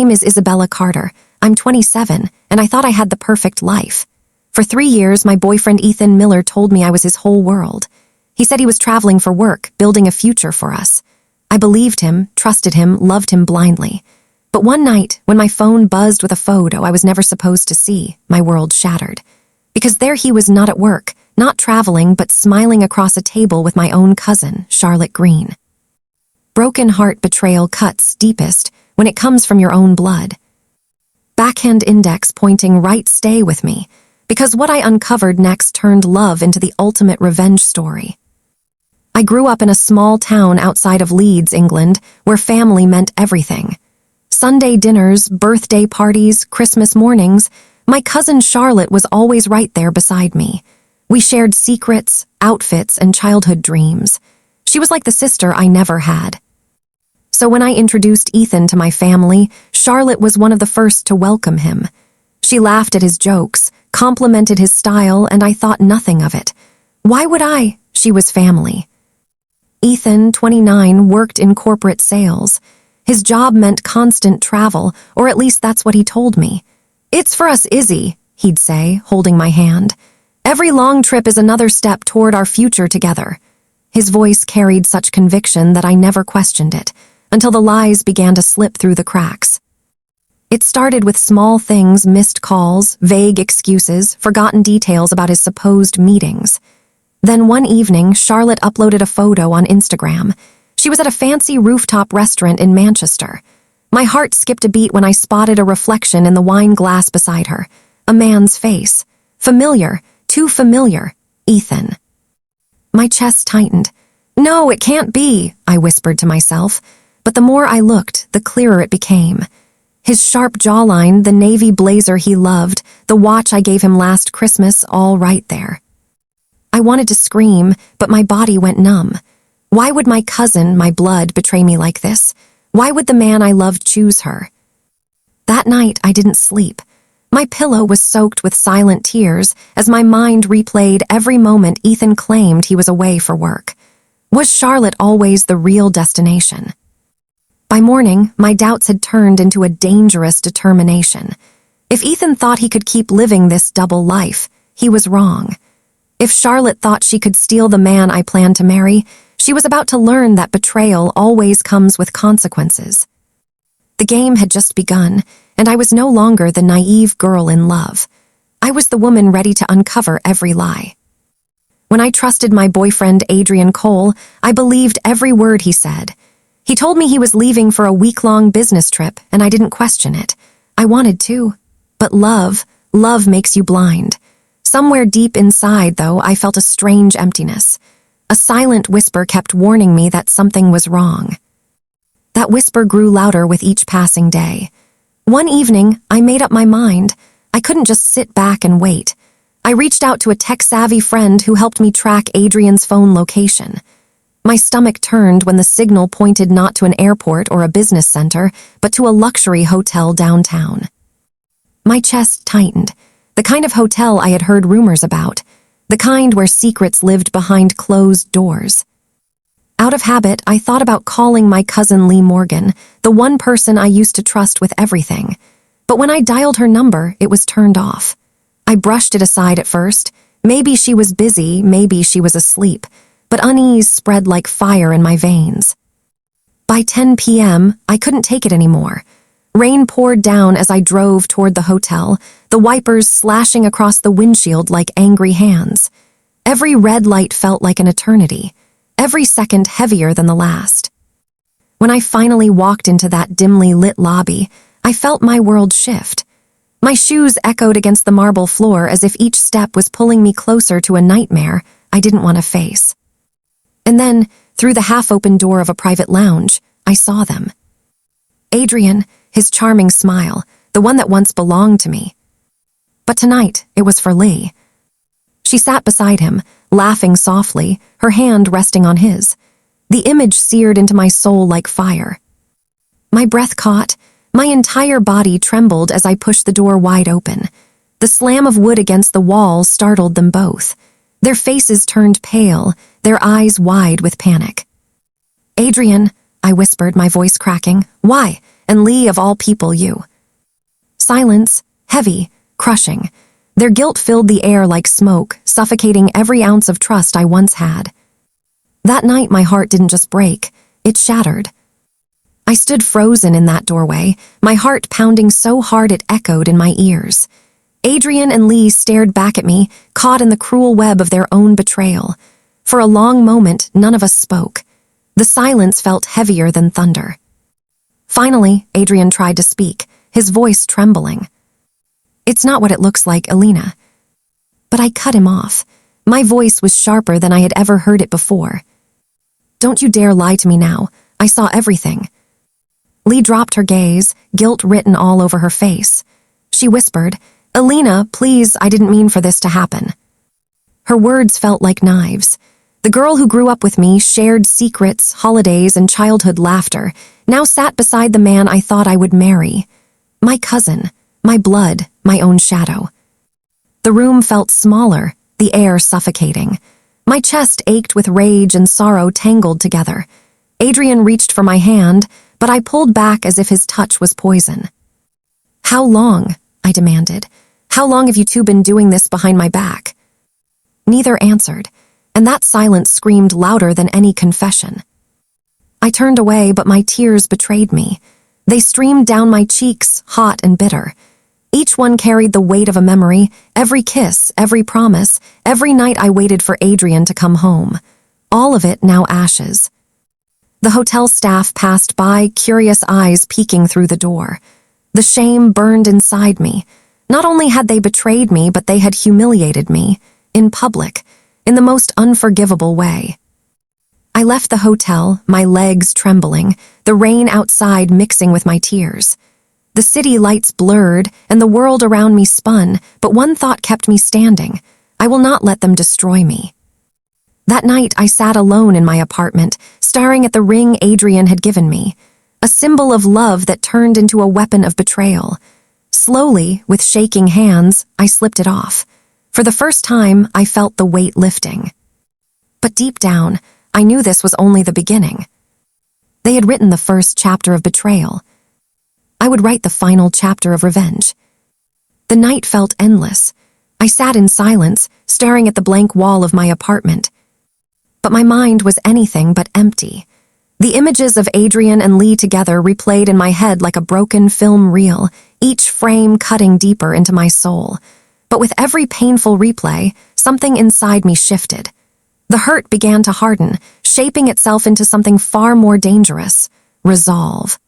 name is Isabella Carter. I'm 27, and I thought I had the perfect life. For 3 years, my boyfriend Ethan Miller told me I was his whole world. He said he was traveling for work, building a future for us. I believed him, trusted him, loved him blindly. But one night, when my phone buzzed with a photo I was never supposed to see, my world shattered. Because there he was, not at work, not traveling, but smiling across a table with my own cousin, Charlotte Green. Broken heart betrayal cuts deepest when it comes from your own blood. Backhand index pointing right, stay with me, because what I uncovered next turned love into the ultimate revenge story. I grew up in a small town outside of Leeds, England, where family meant everything. Sunday dinners, birthday parties, Christmas mornings, my cousin Charlotte was always right there beside me. We shared secrets, outfits, and childhood dreams. She was like the sister I never had. So when I introduced Ethan to my family, Charlotte was one of the first to welcome him. She laughed at his jokes, complimented his style, and I thought nothing of it. Why would I? She was family. Ethan, 29, worked in corporate sales. His job meant constant travel, or at least that's what he told me. "It's for us, Izzy," he'd say, holding my hand. "Every long trip is another step toward our future together." His voice carried such conviction that I never questioned it, until the lies began to slip through the cracks. It started with small things, missed calls, vague excuses, forgotten details about his supposed meetings. Then one evening, Charlotte uploaded a photo on Instagram. She was at a fancy rooftop restaurant in Manchester. My heart skipped a beat when I spotted a reflection in the wine glass beside her. A man's face. Familiar, too familiar. Ethan. My chest tightened. "No, it can't be," I whispered to myself. But the more I looked, the clearer it became. His sharp jawline, the navy blazer he loved, the watch I gave him last Christmas, all right there. I wanted to scream, but my body went numb. Why would my cousin, my blood, betray me like this? Why would the man I loved choose her? That night, I didn't sleep. My pillow was soaked with silent tears as my mind replayed every moment Ethan claimed he was away for work. Was Charlotte always the real destination? By morning, my doubts had turned into a dangerous determination. If Ethan thought he could keep living this double life, he was wrong. If Charlotte thought she could steal the man I planned to marry, she was about to learn that betrayal always comes with consequences. The game had just begun, and I was no longer the naive girl in love. I was the woman ready to uncover every lie. When I trusted my boyfriend Adrian Cole, I believed every word he said. He told me he was leaving for a week-long business trip, and I didn't question it. I wanted to. But love makes you blind. Somewhere deep inside, though, I felt a strange emptiness. A silent whisper kept warning me that something was wrong. That whisper grew louder with each passing day. One evening, I made up my mind. I couldn't just sit back and wait. I reached out to a tech-savvy friend who helped me track Adrian's phone location. My stomach turned when the signal pointed not to an airport or a business center, but to a luxury hotel downtown. My chest tightened. The kind of hotel I had heard rumors about. The kind where secrets lived behind closed doors. Out of habit, I thought about calling my cousin Lee Morgan, the one person I used to trust with everything. But when I dialed her number, it was turned off. I brushed it aside at first. Maybe she was busy, maybe she was asleep. But unease spread like fire in my veins. By 10 p.m., I couldn't take it anymore. Rain poured down as I drove toward the hotel, the wipers slashing across the windshield like angry hands. Every red light felt like an eternity, every second heavier than the last. When I finally walked into that dimly lit lobby, I felt my world shift. My shoes echoed against the marble floor as if each step was pulling me closer to a nightmare I didn't want to face. And then, through the half-open door of a private lounge, I saw them. Adrian, his charming smile, the one that once belonged to me. But tonight, it was for Lee. She sat beside him, laughing softly, her hand resting on his. The image seared into my soul like fire. My breath caught, my entire body trembled as I pushed the door wide open. The slam of wood against the wall startled them both. Their faces turned pale, their eyes wide with panic. "Adrian," I whispered, my voice cracking. "Why? and Lee, of all people, you. Silence, heavy, crushing. Their guilt filled the air like smoke, suffocating every ounce of trust I once had. That night, my heart didn't just break, it shattered. I stood frozen in that doorway, my heart pounding so hard it echoed in my ears. Adrian and Lee stared back at me, caught in the cruel web of their own betrayal. For a long moment, none of us spoke. The silence felt heavier than thunder. Finally, Adrian tried to speak, his voice trembling. "It's not what it looks like, Alina." But I cut him off. My voice was sharper than I had ever heard it before. "Don't you dare lie to me now. I saw everything." Lee dropped her gaze, guilt written all over her face. She whispered, "Alina, please, I didn't mean for this to happen." Her words felt like knives. The girl who grew up with me, shared secrets, holidays, and childhood laughter, now sat beside the man I thought I would marry. My cousin, my blood, my own shadow. The room felt smaller, the air suffocating. My chest ached with rage and sorrow tangled together. Adrian reached for my hand, but I pulled back as if his touch was poison. "How long?" I demanded. "How long have you two been doing this behind my back?" Neither answered, and that silence screamed louder than any confession. I turned away, but my tears betrayed me. They streamed down my cheeks, hot and bitter. Each one carried the weight of a memory, every kiss, every promise, every night I waited for Adrian to come home. All of it now ashes. The hotel staff passed by, curious eyes peeking through the door. The shame burned inside me. Not only had they betrayed me, but they had humiliated me, in public, in the most unforgivable way. I left the hotel, my legs trembling, the rain outside mixing with my tears. The city lights blurred, and the world around me spun, but one thought kept me standing. I will not let them destroy me. That night, I sat alone in my apartment, staring at the ring Adrian had given me, a symbol of love that turned into a weapon of betrayal. Slowly, with shaking hands, I slipped it off. For the first time, I felt the weight lifting. But deep down, I knew this was only the beginning. They had written the first chapter of betrayal. I would write the final chapter of revenge. The night felt endless. I sat in silence, staring at the blank wall of my apartment. But my mind was anything but empty. The images of Adrian and Lee together replayed in my head like a broken film reel, each frame cutting deeper into my soul. But with every painful replay, something inside me shifted. The hurt began to harden, shaping itself into something far more dangerous: resolve.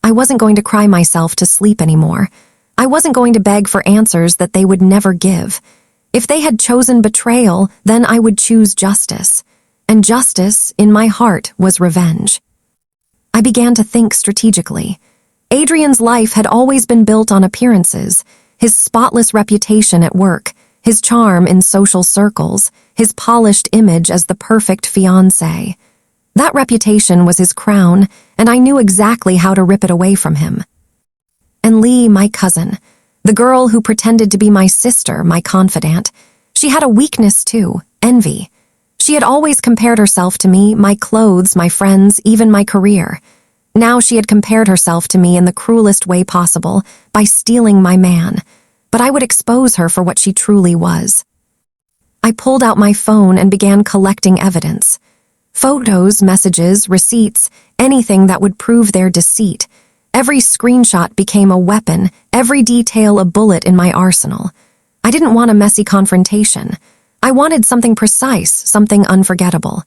I wasn't going to cry myself to sleep anymore. I wasn't going to beg for answers that they would never give. If they had chosen betrayal, then I would choose justice. And justice, in my heart, was revenge. I began to think strategically. Adrian's life had always been built on appearances: his spotless reputation at work, his charm in social circles, his polished image as the perfect fiancé. That reputation was his crown, and I knew exactly how to rip it away from him. And Lee, my cousin, the girl who pretended to be my sister, my confidant, she had a weakness too: envy. She had always compared herself to me, my clothes, my friends, even my career. Now she had compared herself to me in the cruelest way possible, by stealing my man. But I would expose her for what she truly was. I pulled out my phone and began collecting evidence. Photos, messages, receipts, anything that would prove their deceit. Every screenshot became a weapon, every detail a bullet in my arsenal. I didn't want a messy confrontation. I wanted something precise, something unforgettable.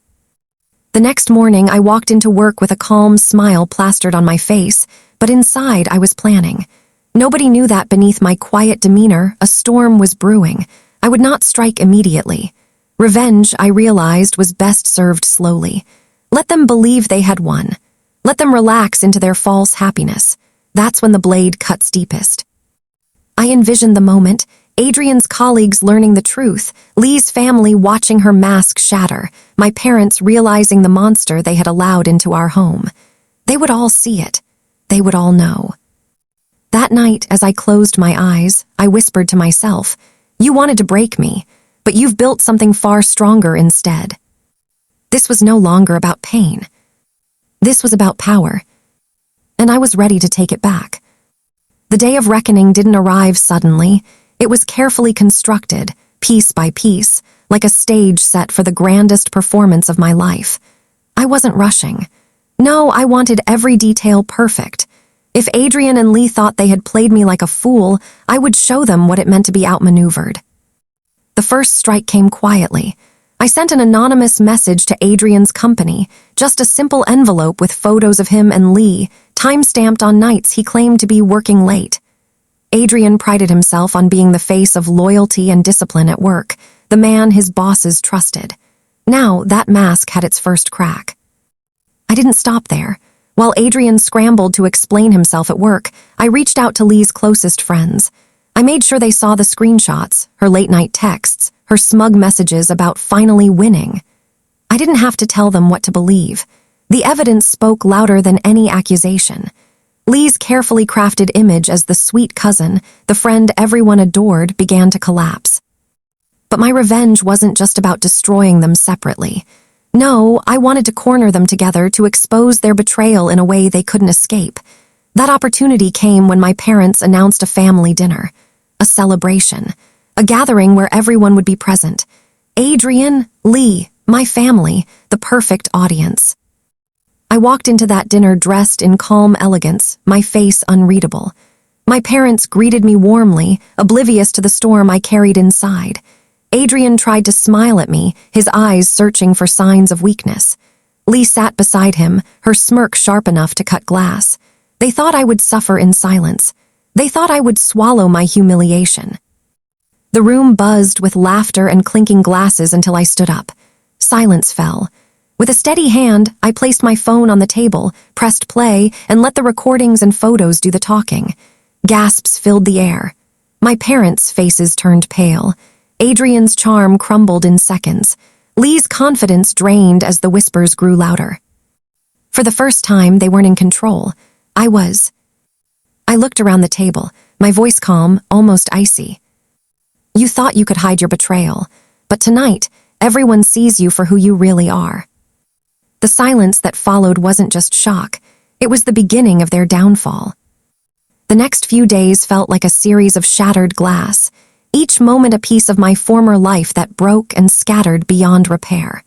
The next morning, I walked into work with a calm smile plastered on my face, but inside I was planning. Nobody knew that beneath my quiet demeanor, a storm was brewing. I would not strike immediately. Revenge, I realized, was best served slowly. Let them believe they had won. Let them relax into their false happiness. That's when the blade cuts deepest. I envisioned the moment: Adrian's colleagues learning the truth, Lee's family watching her mask shatter, my parents realizing the monster they had allowed into our home. They would all see it. They would all know. That night, as I closed my eyes, I whispered to myself, "You wanted to break me, but you've built something far stronger instead." This was no longer about pain. This was about power. and I was ready to take it back. The day of reckoning didn't arrive suddenly. It was carefully constructed, piece by piece, like a stage set for the grandest performance of my life. I wasn't rushing. No, I wanted every detail perfect. If Adrian and Lee thought they had played me like a fool, I would show them what it meant to be outmaneuvered. The first strike came quietly. I sent an anonymous message to Adrian's company, just a simple envelope with photos of him and Lee, time-stamped on nights he claimed to be working late. Adrian prided himself on being the face of loyalty and discipline at work, the man his bosses trusted. Now, that mask had its first crack. I didn't stop there. While Adrian scrambled to explain himself at work, I reached out to Lee's closest friends. I made sure they saw the screenshots, her late-night texts, her smug messages about finally winning. I didn't have to tell them what to believe. The evidence spoke louder than any accusation. Lee's carefully crafted image as the sweet cousin, the friend everyone adored, began to collapse. But my revenge wasn't just about destroying them separately. No, I wanted to corner them together to expose their betrayal in a way they couldn't escape. That opportunity came when my parents announced a family dinner, a celebration, a gathering where everyone would be present. Adrian, Lee, my family, the perfect audience. I walked into that dinner dressed in calm elegance, my face unreadable. My parents greeted me warmly, oblivious to the storm I carried inside. Adrian tried to smile at me, his eyes searching for signs of weakness. Lee sat beside him, her smirk sharp enough to cut glass. They thought I would suffer in silence. They thought I would swallow my humiliation. The room buzzed with laughter and clinking glasses until I stood up. Silence fell. With a steady hand, I placed my phone on the table, pressed play, and let the recordings and photos do the talking. Gasps filled the air. My parents' faces turned pale. Adrian's charm crumbled in seconds. Lee's confidence drained as the whispers grew louder. For the first time, they weren't in control. I was. I looked around the table, my voice calm, almost icy. You thought you could hide your betrayal, but tonight, everyone sees you for who you really are. The silence that followed wasn't just shock. It was the beginning of their downfall. The next few days felt like a series of shattered glass, each moment a piece of my former life that broke and scattered beyond repair.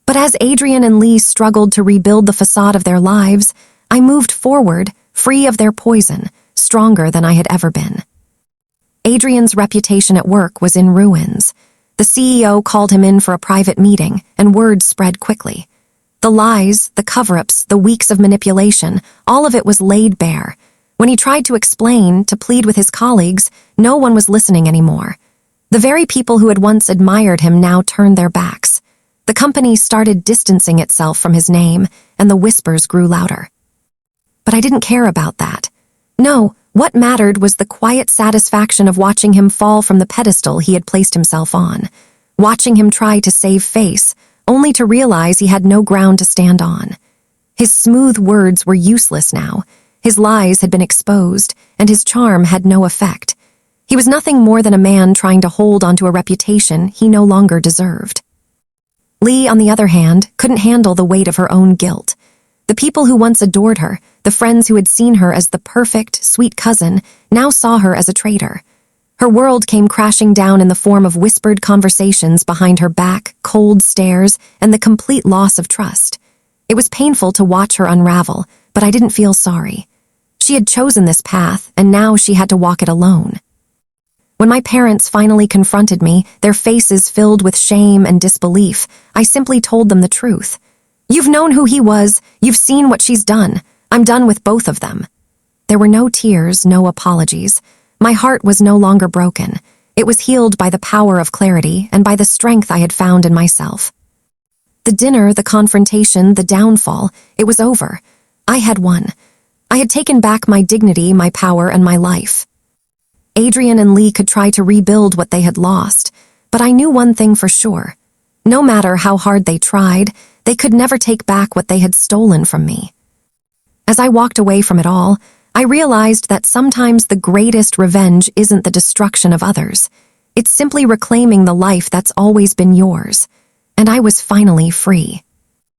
But as Adrian and Lee struggled to rebuild the facade of their lives, I moved forward, free of their poison, stronger than I had ever been. Adrian's reputation at work was in ruins. The CEO called him in for a private meeting, and word spread quickly. The lies, the cover-ups, the weeks of manipulation, all of it was laid bare. When he tried to explain, to plead with his colleagues, no one was listening anymore. The very people who had once admired him now turned their backs. The company started distancing itself from his name, and the whispers grew louder. But I didn't care about that. No, what mattered was the quiet satisfaction of watching him fall from the pedestal he had placed himself on, watching him try to save face, only to realize he had no ground to stand on. His smooth words were useless now. His lies had been exposed, and his charm had no effect. He was nothing more than a man trying to hold onto a reputation he no longer deserved. Lee, on the other hand, couldn't handle the weight of her own guilt. The people who once adored her, the friends who had seen her as the perfect, sweet cousin, now saw her as a traitor. Her world came crashing down in the form of whispered conversations behind her back, cold stares, and the complete loss of trust. It was painful to watch her unravel, but I didn't feel sorry. She had chosen this path, and now she had to walk it alone. When my parents finally confronted me, their faces filled with shame and disbelief, I simply told them the truth. You've known who he was, you've seen what she's done. I'm done with both of them. There were no tears, no apologies. My heart was no longer broken. It was healed by the power of clarity and by the strength I had found in myself. The dinner, the confrontation, the downfall, it was over. I had won. I had taken back my dignity, my power, and my life. Adrian and Lee could try to rebuild what they had lost, but I knew one thing for sure. No matter how hard they tried, they could never take back what they had stolen from me. As I walked away from it all, I realized that sometimes the greatest revenge isn't the destruction of others. It's simply reclaiming the life that's always been yours. And I was finally free.